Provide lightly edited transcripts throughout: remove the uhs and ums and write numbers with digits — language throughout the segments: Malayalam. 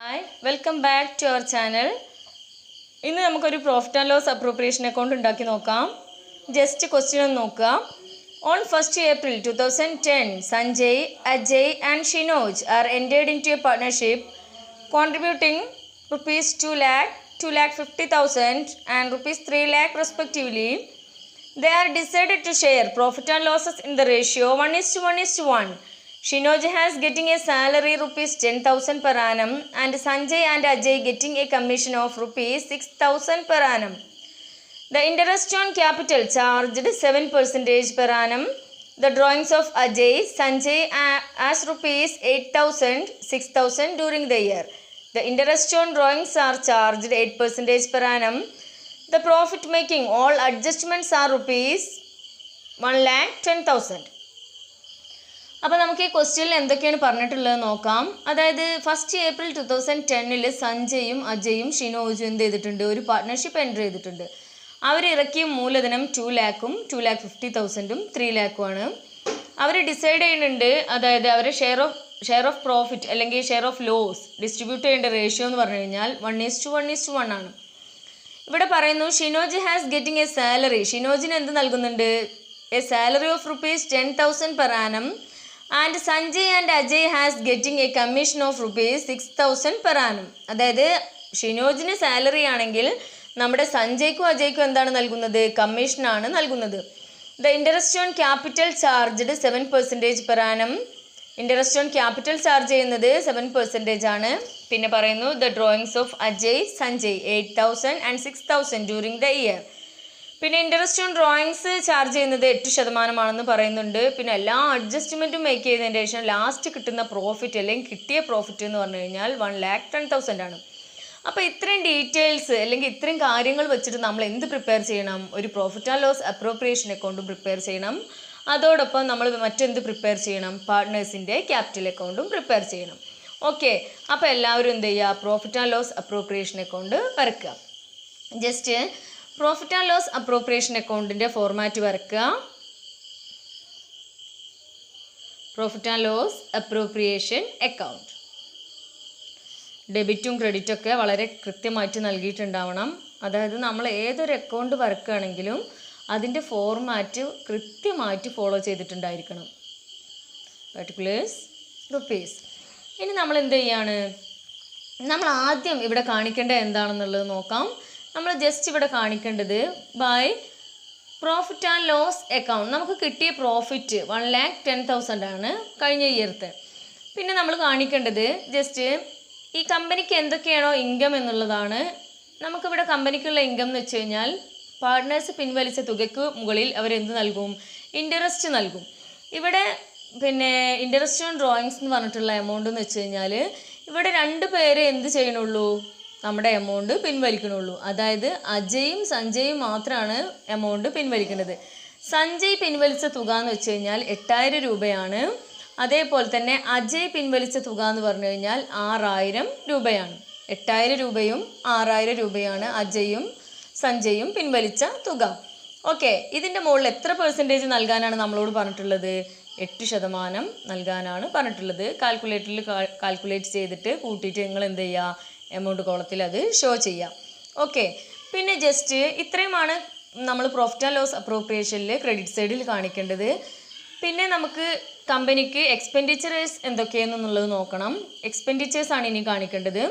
Hi, welcome back to our channel. ഇന്ന് നമുക്കൊരു profit and loss appropriation account ഉണ്ടാക്കി നോക്കാം. ജസ്റ്റ് ക്വസ്റ്റ്യൻ ഒന്ന് നോക്കുക. On 1st April 2010, Sanjay, Ajay and Shinoj are entered into a partnership contributing rupees 2 lakh, 2,50,000 and rupees 3 lakh respectively. They are decided to share profit and losses in the ratio 1:1:1. Shinoj has getting a salary rupees 10,000 per annum and Sanjay and Ajay getting a commission of rupees 6,000 per annum. The interest on capital charged 7% per annum. The drawings of Ajay, Sanjay as rupees 8,000, 6,000 during the year. The interest on drawings are charged 8% per annum. The profit making all adjustments are rupees 1,10,000. അപ്പോൾ നമുക്ക് ഈ ക്വസ്റ്റ്യനിൽ എന്തൊക്കെയാണ് പറഞ്ഞിട്ടുള്ളത് നോക്കാം. അതായത് 1st April 2010 സഞ്ജയും അജയും ഷിനോജും എന്ത് ചെയ്തിട്ടുണ്ട്, ഒരു പാർട്ട്ണർഷിപ്പ് എൻ്റർ ചെയ്തിട്ടുണ്ട്. അവർ ഇറക്കിയ മൂലധനം 2 lakhും 2,50,000ഉം 3 lakhുമാണ്. അവർ ഡിസൈഡ് ചെയ്യുന്നുണ്ട്, അതായത് അവരെ ഷെയർ ഓഫ് പ്രോഫിറ്റ് അല്ലെങ്കിൽ ഷെയർ ഓഫ് ലോസ് ഡിസ്ട്രിബ്യൂട്ട് ചെയ്യേണ്ട റേഷ്യോ എന്ന് പറഞ്ഞു കഴിഞ്ഞാൽ 1:1:1 ആണ്. ഇവിടെ പറയുന്നു Shinoj has getting a salary. ഷിനോജിന് എന്ത് നൽകുന്നുണ്ട്? A salary of rupees 10,000 per annum. And Sanjay and Ajay has getting a commission of rupees 6,000 per annum. അതായത് ഷിനോജിന് സാലറി ആണെങ്കിൽ നമ്മുടെ സഞ്ജയ്ക്കും അജയ്ക്കും എന്താണ് നൽകുന്നത്? കമ്മീഷനാണ് നൽകുന്നത്. The interest on capital charged 7% per annum. Interest on capital charge ചെയ്യുന്നത് 7% ആണ്. പിന്നെ പറയുന്നു the drawings of Ajay Sanjay 8,000 and 6,000 during the year. പിന്നെ ഇൻട്രസ്റ്റ് ഓൺ ഡ്രോയിങ്സ് ചാർജ് ചെയ്യുന്നത് 8% പറയുന്നുണ്ട്. പിന്നെ എല്ലാ അഡ്ജസ്റ്റ്മെൻറ്റും മേക്ക് ചെയ്തതിന് ശേഷം ലാസ്റ്റ് കിട്ടുന്ന പ്രോഫിറ്റ് അല്ലെങ്കിൽ കിട്ടിയ പ്രോഫിറ്റ് എന്ന് പറഞ്ഞു കഴിഞ്ഞാൽ 1,10,000 ആണ്. അപ്പോൾ ഇത്രയും ഡീറ്റെയിൽസ് അല്ലെങ്കിൽ ഇത്രയും കാര്യങ്ങൾ വെച്ചിട്ട് നമ്മൾ എന്ത് പ്രിപ്പയർ ചെയ്യണം? ഒരു പ്രോഫിറ്റ് ആൻഡ് ലോസ് അപ്രോപ്രിയേഷൻ അക്കൗണ്ടും പ്രിപ്പയർ ചെയ്യണം. അതോടൊപ്പം നമ്മൾ മറ്റെന്ത് പ്രിപ്പയർ ചെയ്യണം? പാർട്ട്നേഴ്സിൻ്റെ ക്യാപിറ്റൽ അക്കൗണ്ടും പ്രിപ്പയർ ചെയ്യണം. ഓക്കെ, അപ്പോൾ എല്ലാവരും എന്ത് ചെയ്യുക? Profit and loss appropriation account വരയ്ക്കുക. Just profit and loss appropriation അക്കൗണ്ടിൻ്റെ ഫോർമാറ്റ് വരയ്ക്കുക. Profit and loss appropriation account ഡെബിറ്റും ക്രെഡിറ്റും ഒക്കെ വളരെ കൃത്യമായിട്ട് നൽകിയിട്ടുണ്ടാവണം. അതായത് നമ്മൾ ഏതൊരു അക്കൗണ്ട് വരക്കുകയാണെങ്കിലും അതിൻ്റെ ഫോർമാറ്റ് കൃത്യമായിട്ട് ഫോളോ ചെയ്തിട്ടുണ്ടായിരിക്കണം. Particulars rupees. ഇനി നമ്മൾ എന്ത് ചെയ്യാണ്? നമ്മൾ ആദ്യം ഇവിടെ കാണിക്കേണ്ടത് എന്താണെന്നുള്ളത് നോക്കാം. നമ്മൾ ജസ്റ്റ് ഇവിടെ കാണിക്കേണ്ടത് by profit and loss account. നമുക്ക് കിട്ടിയ പ്രോഫിറ്റ് 1,10,000 ആണ് കഴിഞ്ഞ ഇയർത്തെ. പിന്നെ നമ്മൾ കാണിക്കേണ്ടത് ജസ്റ്റ് ഈ കമ്പനിക്ക് എന്തൊക്കെയാണോ ഇൻകം എന്നുള്ളതാണ്. നമുക്കിവിടെ കമ്പനിക്കുള്ള ഇൻകം എന്ന് വെച്ച് കഴിഞ്ഞാൽ പാർട്ട്നേഴ്സ് പിൻവലിച്ച തുകയ്ക്ക് മുകളിൽ അവരെന്ത് നൽകും? ഇൻട്രസ്റ്റ് നൽകും. ഇവിടെ പിന്നെ ഇൻട്രസ്റ്റ് ഓൺ ഡ്രോയിങ്സ് എന്ന് പറഞ്ഞിട്ടുള്ള എമൗണ്ട് എന്ന് വെച്ച് കഴിഞ്ഞാൽ ഇവിടെ 2 പേര് എന്ത് ചെയ്യണുള്ളൂ? നമ്മുടെ എമൗണ്ട് പിൻവലിക്കണുള്ളൂ. അതായത് അജയും സഞ്ജയും മാത്രമാണ് എമൗണ്ട് പിൻവലിക്കുന്നത്. സഞ്ജയ് പിൻവലിച്ച തുക എന്ന് വെച്ച് കഴിഞ്ഞാൽ 8,000 രൂപയാണ്. അതേപോലെ തന്നെ അജയ് പിൻവലിച്ച തുക എന്ന് പറഞ്ഞു കഴിഞ്ഞാൽ 6,000 രൂപയാണ്. 8,000 രൂപയും 6,000 രൂപയാണ് അജയും സഞ്ജയും പിൻവലിച്ച തുക. ഓക്കെ, ഇതിൻ്റെ മുകളിൽ എത്ര പെർസെൻറ്റേജ് നൽകാനാണ് നമ്മളോട് പറഞ്ഞിട്ടുള്ളത്? 8% നൽകാനാണ് പറഞ്ഞിട്ടുള്ളത്. കാൽക്കുലേറ്ററിൽ കാൽക്കുലേറ്റ് ചെയ്തിട്ട് കൂട്ടിയിട്ട് നിങ്ങൾ എന്ത് ചെയ്യുക? എമൗണ്ട് കോളത്തിൽ അത് ഷോ ചെയ്യാം. ഓക്കെ, പിന്നെ ജസ്റ്റ് ഇത്രയുമാണ് നമ്മൾ പ്രോഫിറ്റ് ആൻഡ് ലോസ് അപ്രോപ്രിയേഷനിൽ ക്രെഡിറ്റ് സൈഡിൽ കാണിക്കേണ്ടത്. പിന്നെ നമുക്ക് കമ്പനിക്ക് എക്സ്പെൻഡിച്ചേഴ്സ് എന്തൊക്കെയാണെന്നുള്ളത് നോക്കണം. എക്സ്പെൻഡിച്ചേഴ്സ് ആണ് ഇനി കാണിക്കേണ്ടത്.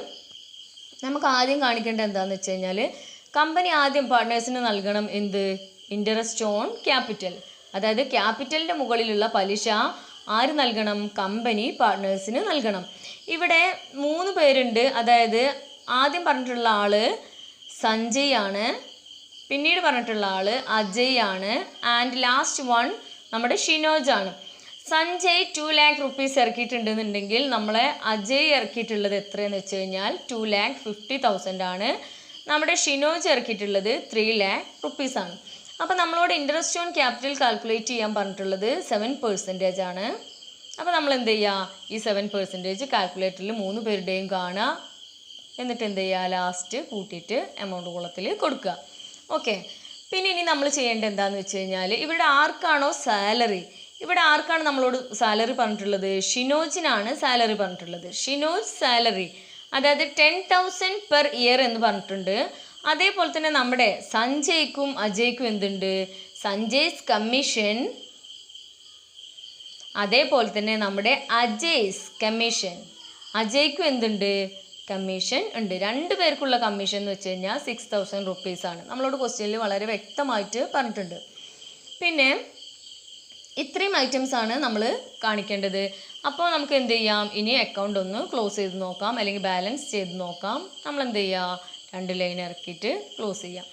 നമുക്ക് ആദ്യം കാണിക്കേണ്ടത് എന്താണെന്ന് വെച്ച് കഴിഞ്ഞാൽ കമ്പനി ആദ്യം പാർട്ട്നേഴ്സിന് നൽകണം എന്ത്? Interest on capital. അതായത് ക്യാപിറ്റലിൻ്റെ മുകളിലുള്ള പലിശ ആര് നൽകണം? കമ്പനി പാർട്ട്നേഴ്സിന് നൽകണം. ഇവിടെ 3 പേരുണ്ട്. അതായത് ആദ്യം പറഞ്ഞിട്ടുള്ള ആള് സഞ്ജയ് ആണ്, പിന്നീട് പറഞ്ഞിട്ടുള്ള ആള് അജയ് ആണ്, ആൻഡ് ലാസ്റ്റ് വൺ നമ്മുടെ ഷിനോജ് ആണ്. സഞ്ജയ് 2 lakh rupees ഇറക്കിയിട്ടുണ്ടെന്നുണ്ടെങ്കിൽ നമ്മളെ അജയ് ഇറക്കിയിട്ടുള്ളത് എത്രയെന്ന് വെച്ച് കഴിഞ്ഞാൽ 2,50,000 ആണ്. നമ്മുടെ ഷിനോജ് ഇറക്കിയിട്ടുള്ളത് 3 lakh rupees ആണ്. അപ്പോൾ നമ്മളോട് ഇൻട്രസ്റ്റ് ഓൺ ക്യാപിറ്റൽ കാൽക്കുലേറ്റ് ചെയ്യാൻ പറഞ്ഞിട്ടുള്ളത് 7% ആണ്. അപ്പോൾ നമ്മൾ എന്ത് ചെയ്യുക? ഈ 7% കാൽക്കുലേറ്ററിൽ 3 പേരുടെയും കാണുക. എന്നിട്ട് എന്ത് ചെയ്യുക? ലാസ്റ്റ് കൂട്ടിയിട്ട് എമൗണ്ട് കോളത്തിൽ കൊടുക്കുക. ഓക്കെ, പിന്നെ ഇനി നമ്മൾ ചെയ്യേണ്ടത് എന്താണെന്ന് വെച്ച് കഴിഞ്ഞാൽ ഇവിടെ ആർക്കാണോ സാലറി, ഇവിടെ ആർക്കാണ് നമ്മളോട് സാലറി പറഞ്ഞിട്ടുള്ളത്? ഷിനോജിനാണ് സാലറി പറഞ്ഞിട്ടുള്ളത്. ഷിനോജ് സാലറി അതായത് 10,000 പെർ ഇയർ എന്ന് പറഞ്ഞിട്ടുണ്ട്. അതേപോലെ തന്നെ നമ്മുടെ സഞ്ജയ്ക്കും അജയ്ക്കും എന്തുണ്ട്? സഞ്ജയ്സ് കമ്മീഷൻ, അതേപോലെ തന്നെ നമ്മുടെ അജയ്സ് കമ്മീഷൻ, അജയ്ക്കും എന്തുണ്ട്? കമ്മീഷൻ ഉണ്ട്. 2 പേർക്കുള്ള കമ്മീഷൻ എന്ന് വെച്ച് കഴിഞ്ഞാൽ 6,000 റുപ്പീസാണ്. നമ്മളോട് ക്വസ്റ്റ്യനിൽ വളരെ വ്യക്തമായിട്ട് പറഞ്ഞിട്ടുണ്ട്. പിന്നെ ഇത്രയും ഐറ്റംസാണ് നമ്മൾ കാണിക്കേണ്ടത്. അപ്പോൾ നമുക്ക് എന്ത് ചെയ്യാം? ഇനി അക്കൗണ്ട് ഒന്ന് ക്ലോസ് ചെയ്ത് നോക്കാം, അല്ലെങ്കിൽ ബാലൻസ് ചെയ്ത് നോക്കാം. നമ്മൾ എന്ത് ചെയ്യുക? 2 ലൈൻ ഇറക്കിയിട്ട് ക്ലോസ് ചെയ്യാം.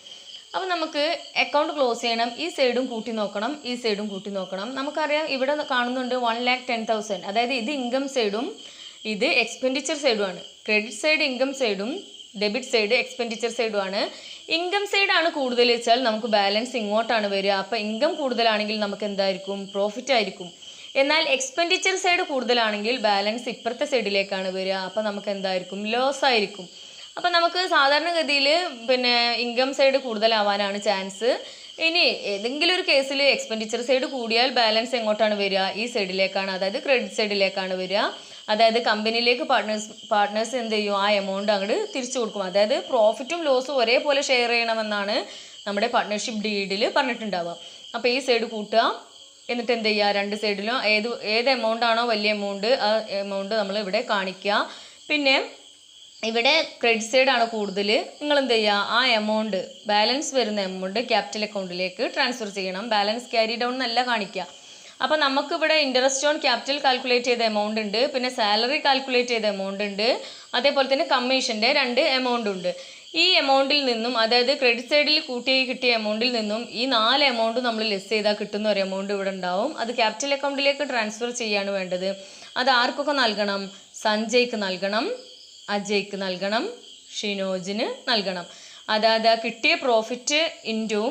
അപ്പോൾ നമുക്ക് അക്കൗണ്ട് ക്ലോസ് ചെയ്യണം. ഈ സൈഡും കൂട്ടി നോക്കണം, ഈ സൈഡും കൂട്ടി നോക്കണം. നമുക്കറിയാം ഇവിടെ കാണുന്നുണ്ട് 1,10,000. അതായത് ഇത് ഇൻകം സൈഡും ഇത് എക്സ്പെൻഡിച്ചർ സൈഡുമാണ്. ക്രെഡിറ്റ് സൈഡ് ഇൻകം സൈഡും ഡെബിറ്റ് സൈഡ് എക്സ്പെൻഡിച്ചർ സൈഡുമാണ്. ഇൻകം സൈഡാണ് കൂടുതൽ വെച്ചാൽ നമുക്ക് ബാലൻസ് ഇങ്ങോട്ടാണ് വരിക. അപ്പോൾ ഇൻകം കൂടുതലാണെങ്കിൽ നമുക്ക് എന്തായിരിക്കും? പ്രോഫിറ്റ് ആയിരിക്കും. എന്നാൽ എക്സ്പെൻഡിച്ചർ സൈഡ് കൂടുതലാണെങ്കിൽ ബാലൻസ് ഇപ്പുറത്തെ സൈഡിലേക്കാണ് വരിക. അപ്പോൾ നമുക്ക് എന്തായിരിക്കും? ലോസ് ആയിരിക്കും. അപ്പം നമുക്ക് സാധാരണഗതിയിൽ പിന്നെ ഇൻകം സൈഡ് കൂടുതലാവാനാണ് ചാൻസ്. ഇനി ഏതെങ്കിലും ഒരു കേസിൽ എക്സ്പെൻഡിച്ചർ സൈഡ് കൂടിയാൽ ബാലൻസ് എങ്ങോട്ടാണ് വരിക? ഈ സൈഡിലേക്കാണ്, അതായത് ക്രെഡിറ്റ് സൈഡിലേക്കാണ് വരിക. അതായത് കമ്പനിയിലേക്ക് പാർട്ട്നേഴ്സ് എന്ത് ചെയ്യും? ആ എമൗണ്ട് അങ്ങോട്ട് തിരിച്ചു കൊടുക്കും. അതായത് പ്രോഫിറ്റും ലോസും ഒരേപോലെ ഷെയർ ചെയ്യണമെന്നാണ് നമ്മുടെ പാർട്ട്ണർഷിപ്പ് ഡീഡിൽ പറഞ്ഞിട്ടുണ്ടാവുക. അപ്പോൾ ഈ സൈഡ് കൂട്ടുക, എന്നിട്ട് എന്ത് ചെയ്യുക? 2 സൈഡിലും ഏത് എമൗണ്ട് ആണോ വലിയ എമൗണ്ട്, ആ എമൗണ്ട് നമ്മൾ ഇവിടെ കാണിക്കുക. പിന്നെ ഇവിടെ ക്രെഡിറ്റ് സൈഡാണ് കൂടുതൽ, നിങ്ങൾ എന്ത് ചെയ്യുക? ആ എമൗണ്ട് ബാലൻസ് വരുന്ന എമൗണ്ട് ക്യാപിറ്റൽ അക്കൗണ്ടിലേക്ക് ട്രാൻസ്ഫർ ചെയ്യണം. ബാലൻസ് ക്യാരി ഡൗൺ എന്നല്ല കാണിക്കുക. അപ്പോൾ നമുക്കിവിടെ ഇൻട്രസ്റ്റ് ഓൺ ക്യാപിറ്റൽ കാൽക്കുലേറ്റ് ചെയ്ത എമൗണ്ട് ഉണ്ട്, പിന്നെ സാലറി കാൽക്കുലേറ്റ് ചെയ്ത എമൗണ്ട് ഉണ്ട്, അതേപോലെ തന്നെ കമ്മീഷൻ്റെ 2 എമൗണ്ട് ഉണ്ട്. ഈ എമൗണ്ടിൽ നിന്നും, അതായത് ക്രെഡിറ്റ് സൈഡിൽ കൂട്ടി കിട്ടിയ എമൗണ്ടിൽ നിന്നും ഈ 4 എമൗണ്ട് നമ്മൾ ലെസ് ചെയ്താൽ കിട്ടുന്ന ഒരു എമൗണ്ട് ഇവിടെ ഉണ്ടാവും. അത് ക്യാപിറ്റൽ അക്കൗണ്ടിലേക്ക് ട്രാൻസ്ഫർ ചെയ്യാണ് വേണ്ടത്. അത് ആർക്കൊക്കെ നൽകണം? സഞ്ജയ്ക്ക് നൽകണം, അജയ്ക്ക് നൽകണം, ഷിനോജിന് നൽകണം. അതായത് കിട്ടിയ പ്രോഫിറ്റ് ഇൻറ്റു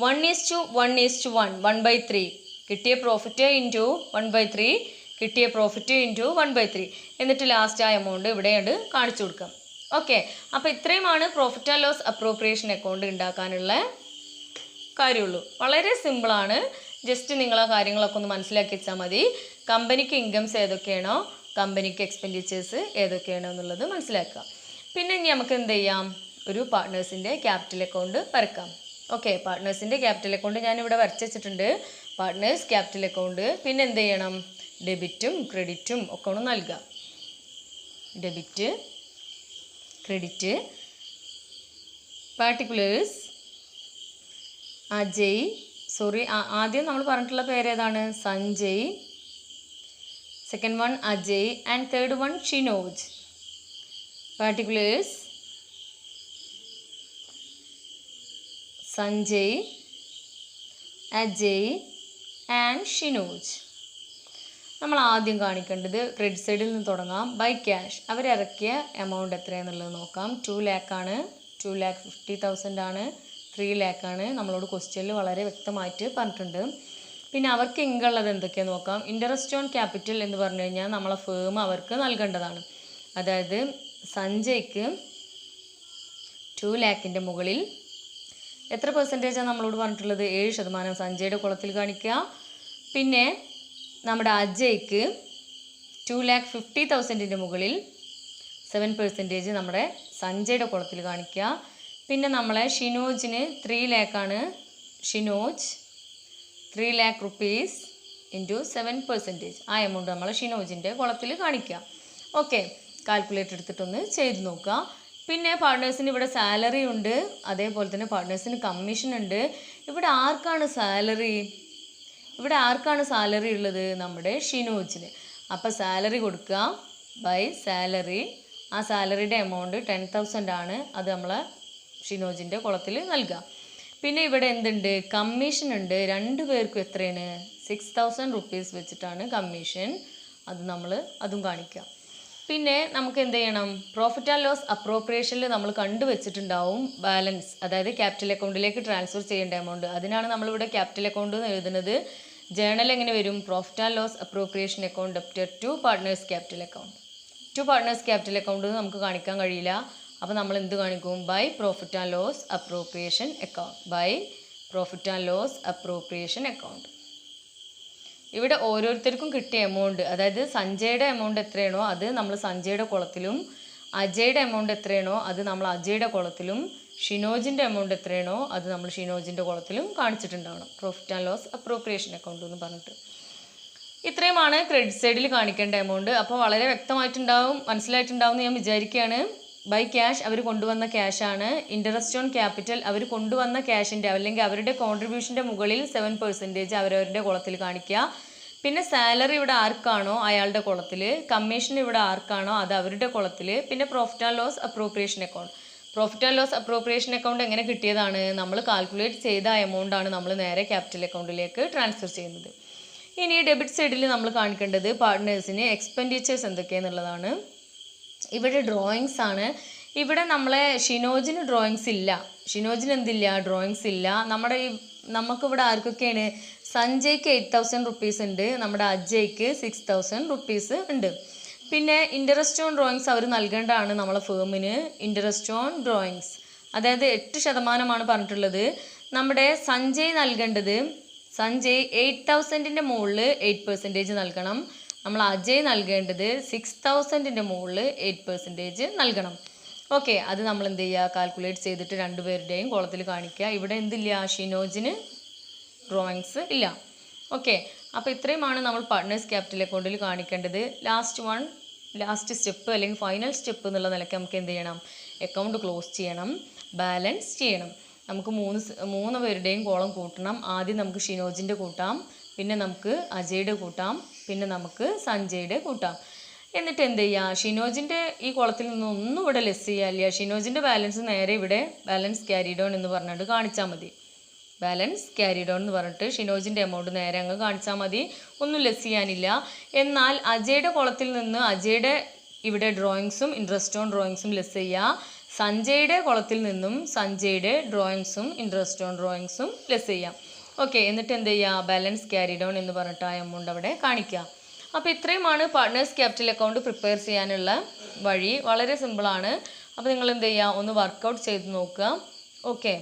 1:1:1, 1/3. കിട്ടിയ പ്രോഫിറ്റ് ഇൻറ്റു 1/3, കിട്ടിയ പ്രോഫിറ്റ് ഇൻറ്റു 1/3. എന്നിട്ട് ലാസ്റ്റ് ആ എമൗണ്ട് ഇവിടെയുണ്ട് കാണിച്ചു കൊടുക്കാം. ഓക്കെ, അപ്പോൾ ഇത്രയുമാണ് profit and loss appropriation account ഉണ്ടാക്കാനുള്ള കാര്യമുള്ളൂ. വളരെ സിമ്പിളാണ്. ജസ്റ്റ് നിങ്ങൾ ആ കാര്യങ്ങളൊക്കെ ഒന്ന് മനസ്സിലാക്കി വെച്ചാൽ മതി. കമ്പനിക്ക് ഇൻകംസ് ഏതൊക്കെയാണോ, കമ്പനിക്ക് എക്സ്പെൻഡിച്ചേഴ്സ് ഏതൊക്കെയാണോ എന്നുള്ളത് മനസ്സിലാക്കാം. പിന്നെ ഇനി നമുക്ക് എന്ത് ചെയ്യാം? ഒരു പാർട്ട്നേഴ്സിൻ്റെ ക്യാപിറ്റൽ അക്കൗണ്ട് വരക്കാം. ഓക്കെ, പാർട്ട്നേഴ്സിൻ്റെ ക്യാപിറ്റൽ അക്കൗണ്ട് ഞാനിവിടെ വരച്ച് വെച്ചിട്ടുണ്ട്. Partners capital account. പിന്നെ എന്ത് ചെയ്യണം? ഡെബിറ്റും ക്രെഡിറ്റും ഒക്കെ ഒന്ന് നൽകുക. ഡെബിറ്റ്, ക്രെഡിറ്റ്, പാർട്ടിക്കുലേഴ്സ്, അജയ്, ആദ്യം നമ്മൾ പറഞ്ഞിട്ടുള്ള പേര് ഏതാണ്? Sanjay, second one Ajay, and third one Shinoj. Particulars Sanjay, Ajay and Shinoj. നമ്മൾ ആദ്യം കാണിക്കേണ്ടത് ക്രെഡിറ്റ് സൈഡിൽ നിന്ന് തുടങ്ങാം. ബൈ ക്യാഷ് അവരിറക്കിയ എമൗണ്ട് എത്രയാണെന്നുള്ളത് നോക്കാം. 2 lakh ആണ്, 2,50,000 ആണ്, 3 lakh ആണ്. നമ്മളോട് ക്വസ്റ്റ്യനിൽ വളരെ വ്യക്തമായിട്ട് പറഞ്ഞിട്ടുണ്ട്. പിന്നെ അവർക്ക് ഇൻകമുള്ളത് എന്തൊക്കെയാണെന്ന് നോക്കാം. ഇൻട്രസ്റ്റ് ഓൺ ക്യാപിറ്റൽ എന്ന് പറഞ്ഞു കഴിഞ്ഞാൽ നമ്മളെ ഫേം അവർക്ക് നൽകേണ്ടതാണ്. അതായത് സഞ്ജയ്ക്ക് 2 lakhൻ്റെ മുകളിൽ എത്ര പെർസെൻറ്റേജാണ് നമ്മളോട് പറഞ്ഞിട്ടുള്ളത്? 7% സഞ്ജയുടെ കുളത്തിൽ കാണിക്കുക. പിന്നെ നമ്മുടെ അജയ്ക്ക് 2,50,000 മുകളിൽ 7% നമ്മുടെ സഞ്ജയുടെ കുളത്തിൽ കാണിക്കുക. പിന്നെ നമ്മളെ ഷിനോജിന് 3 lakh ആണ്. Shinoj 3 lakh rupees into 7%. ആ എമൗണ്ട് നമ്മൾ ഷിനോജിൻ്റെ കുളത്തിൽ കാണിക്കുക. ഓക്കെ, കാൽക്കുലേറ്റർ എടുത്തിട്ടൊന്ന് ചെയ്ത് നോക്കുക. പിന്നെ പാർട്ട്നേഴ്സിന് ഇവിടെ സാലറി ഉണ്ട്, അതേപോലെ തന്നെ പാർട്ട്നേഴ്സിന് കമ്മീഷൻ ഉണ്ട്. ഇവിടെ ആർക്കാണ് സാലറി? ഇവിടെ ആർക്കാണ് സാലറി ഉള്ളത്? നമ്മുടെ ഷിനോജിന്. അപ്പോൾ സാലറി കൊടുക്കുക ബൈ സാലറി. ആ സാലറിയുടെ എമൗണ്ട് 10,000 ആണ്. അത് നമ്മളെ ഷിനോജിൻ്റെ കുളത്തിൽ നൽകുക. പിന്നെ ഇവിടെ എന്തുണ്ട്? കമ്മീഷൻ ഉണ്ട്. 2 പേർക്കും എത്രയാണ്? 6,000 rupees വെച്ചിട്ടാണ് കമ്മീഷൻ. അത് നമ്മൾ അതും കാണിക്കാം. പിന്നെ നമുക്ക് എന്ത് ചെയ്യണം? പ്രോഫിറ്റ് ആൻഡ് ലോസ് അപ്രോപ്രിയേഷനിൽ നമ്മൾ കണ്ടുവച്ചിട്ടുണ്ടാവും ബാലൻസ്, അതായത് ക്യാപിറ്റൽ അക്കൗണ്ടിലേക്ക് ട്രാൻസ്ഫർ ചെയ്യേണ്ട എമൗണ്ട്. അതിനാണ് നമ്മളിവിടെ ക്യാപിറ്റൽ അക്കൗണ്ട് എന്ന് എഴുതുന്നത്. ജേണൽ എങ്ങനെ വരും? Profit and loss appropriation account debtor to partners capital account. To partners capital account നമുക്ക് കാണിക്കാൻ കഴിയില്ല. അപ്പോൾ നമ്മൾ എന്ത് കാണിക്കും? By profit and loss appropriation account. By profit and loss appropriation account. ഇവിടെ ഓരോരുത്തർക്കും കിട്ടിയ എമൗണ്ട്, അതായത് സഞ്ജയുടെ എമൗണ്ട് എത്രയാണോ അത് നമ്മൾ സഞ്ജയുടെ കുളത്തിലും, അജയുടെ എമൗണ്ട് എത്രയാണോ അത് നമ്മൾ അജയുടെ കുളത്തിലും, ഷിനോജിൻ്റെ എമൗണ്ട് എത്രയാണോ അത് നമ്മൾ ഷിനോജിൻ്റെ കുളത്തിലും കാണിച്ചിട്ടുണ്ടാവണം. Profit and loss appropriation account എന്ന് പറഞ്ഞിട്ട്. ഇത്രയുമാണ് ക്രെഡിറ്റ് സൈഡിൽ കാണിക്കേണ്ട എമൗണ്ട്. അപ്പോൾ വളരെ വ്യക്തമായിട്ടുണ്ടാവും, മനസ്സിലായിട്ടുണ്ടാവും എന്ന് ഞാൻ വിചാരിക്കുകയാണ്. ബൈ ക്യാഷ് അവർ കൊണ്ടുവന്ന ക്യാഷാണ്. ഇൻട്രസ്റ്റ് ഓൺ ക്യാപിറ്റൽ അവർ കൊണ്ടുവന്ന ക്യാഷിൻ്റെ അല്ലെങ്കിൽ അവരുടെ കോൺട്രിബ്യൂഷൻ്റെ മുകളിൽ 7% അവരവരുടെ കുളത്തിൽ കാണിക്കുക. പിന്നെ സാലറി ഇവിടെ ആർക്കാണോ അയാളുടെ കുളത്തിൽ, കമ്മീഷൻ ഇവിടെ ആർക്കാണോ അത് അവരുടെ കുളത്തിൽ. പിന്നെ profit and loss appropriation account. Profit and loss appropriation account എങ്ങനെ കിട്ടിയതാണ്? നമ്മൾ കാൽക്കുലേറ്റ് ചെയ്ത എമൗണ്ടാണ് നമ്മൾ നേരെ ക്യാപിറ്റൽ അക്കൗണ്ടിലേക്ക് ട്രാൻസ്ഫർ ചെയ്യുന്നത്. ഇനി ഡെബിറ്റ് സൈഡിൽ നമ്മൾ കാണിക്കേണ്ടത് പാർട്ട്നേഴ്സിന് എക്സ്പെൻഡിച്ചേഴ്സ് എന്തൊക്കെയാണെന്നുള്ളതാണ്. ഇവിടെ ഡ്രോയിങ്സ് ആണ്. ഇവിടെ നമ്മളെ ഷിനോജിന് ഡ്രോയിങ്സ് ഇല്ല. ഷിനോജിന് എന്തില്ല? ഡ്രോയിങ്സ് ഇല്ല. നമുക്കിവിടെ ആർക്കൊക്കെയാണ്? സഞ്ജയ്ക്ക് 8,000 റുപ്പീസ് ഉണ്ട്, നമ്മുടെ അജയ്ക്ക് 6,000 റുപ്പീസ് ഉണ്ട്. പിന്നെ ഇൻട്രസ്റ്റ് ഓൺ ഡ്രോയിങ്സ് അവർ നൽകേണ്ടതാണ് നമ്മളെ ഫേമിന്. ഇൻട്രസ്റ്റ് ഓൺ ഡ്രോയിങ്സ് അതായത് 8% പറഞ്ഞിട്ടുള്ളത്. നമ്മുടെ സഞ്ജയ് നൽകേണ്ടത്, സഞ്ജയ് 8,000ൻ്റെ മുകളിൽ 8% നൽകണം. നമ്മൾ അജയ് നൽകേണ്ടത് 6,000ൻ്റെ മുകളിൽ 8% നൽകണം. ഓക്കെ, അത് നമ്മൾ എന്ത് ചെയ്യുക? കാൽക്കുലേറ്റ് ചെയ്തിട്ട് രണ്ടുപേരുടെയും കോളത്തിൽ കാണിക്കുക. ഇവിടെ എന്തില്ല? ഷിനോജിന് ഡ്രോയിങ്സ് ഇല്ല. ഓക്കെ, അപ്പോൾ ഇത്രയുമാണ് നമ്മൾ പാർട്ട്നേഴ്സ് ക്യാപിറ്റൽ അക്കൗണ്ടിൽ കാണിക്കേണ്ടത്. ലാസ്റ്റ് സ്റ്റെപ്പ് അല്ലെങ്കിൽ ഫൈനൽ സ്റ്റെപ്പ് എന്നുള്ള നിലയ്ക്ക് നമുക്ക് എന്ത് ചെയ്യണം? അക്കൗണ്ട് ക്ലോസ് ചെയ്യണം, ബാലൻസ് ചെയ്യണം. നമുക്ക് മൂന്ന് പേരുടെയും കോളം കൂട്ടണം. ആദ്യം നമുക്ക് ഷിനോജിൻ്റെ കൂട്ടാം, പിന്നെ നമുക്ക് അജയുടെ കൂട്ടാം, പിന്നെ നമുക്ക് സഞ്ജയുടെ കൂട്ടാം. എന്നിട്ട് എന്ത് ചെയ്യുക? ഷിനോജിൻ്റെ ഈ കോളത്തിൽ നിന്നൊന്നും ഇവിടെ ലെസ് ചെയ്യാനില്ല. ഷിനോജിൻ്റെ ബാലൻസ് നേരെ ഇവിടെ ബാലൻസ് ക്യാരിഡ് ഓൺ എന്ന് പറഞ്ഞിട്ട് കാണിച്ചാൽ മതി. ബാലൻസ് ക്യാരിഡ് ഓൺ എന്ന് പറഞ്ഞിട്ട് ഷിനോജിൻ്റെ എമൗണ്ട് നേരെ അങ്ങ് കാണിച്ചാൽ മതി, ഒന്നും ലെസ് ചെയ്യാനില്ല. എന്നാൽ അജയുടെ കോളത്തിൽ നിന്ന് അജയുടെ ഇവിടെ ഡ്രോയിങ്സും ഇൻട്രസ്റ്റ് ഓൺ ഡ്രോയിങ്സും ലെസ് ചെയ്യുക. സഞ്ജയുടെ കോളത്തിൽ നിന്നും സഞ്ജയുടെ ഡ്രോയിങ്സും ഇൻട്രസ്റ്റ് ഓൺ ഡ്രോയിങ്സും ലെസ് ചെയ്യാം. ഓക്കെ, എന്നിട്ട് എന്ത് ചെയ്യുക? ബാലൻസ് ക്യാരിഡ് ഓൺ എന്ന് പറഞ്ഞിട്ട് ആ എമൗണ്ട് അവിടെ കാണിക്കുക. അപ്പോൾ ഇത്രയുമാണ് പാർട്ട്നേഴ്സ് ക്യാപിറ്റൽ അക്കൗണ്ട് പ്രിപ്പയർ ചെയ്യാനുള്ള വഴി. വളരെ സിമ്പിളാണ്. അപ്പോൾ നിങ്ങൾ എന്ത് ചെയ്യുക? ഒന്ന് വർക്കൗട്ട് ചെയ്ത് നോക്കുക. ഓക്കെ.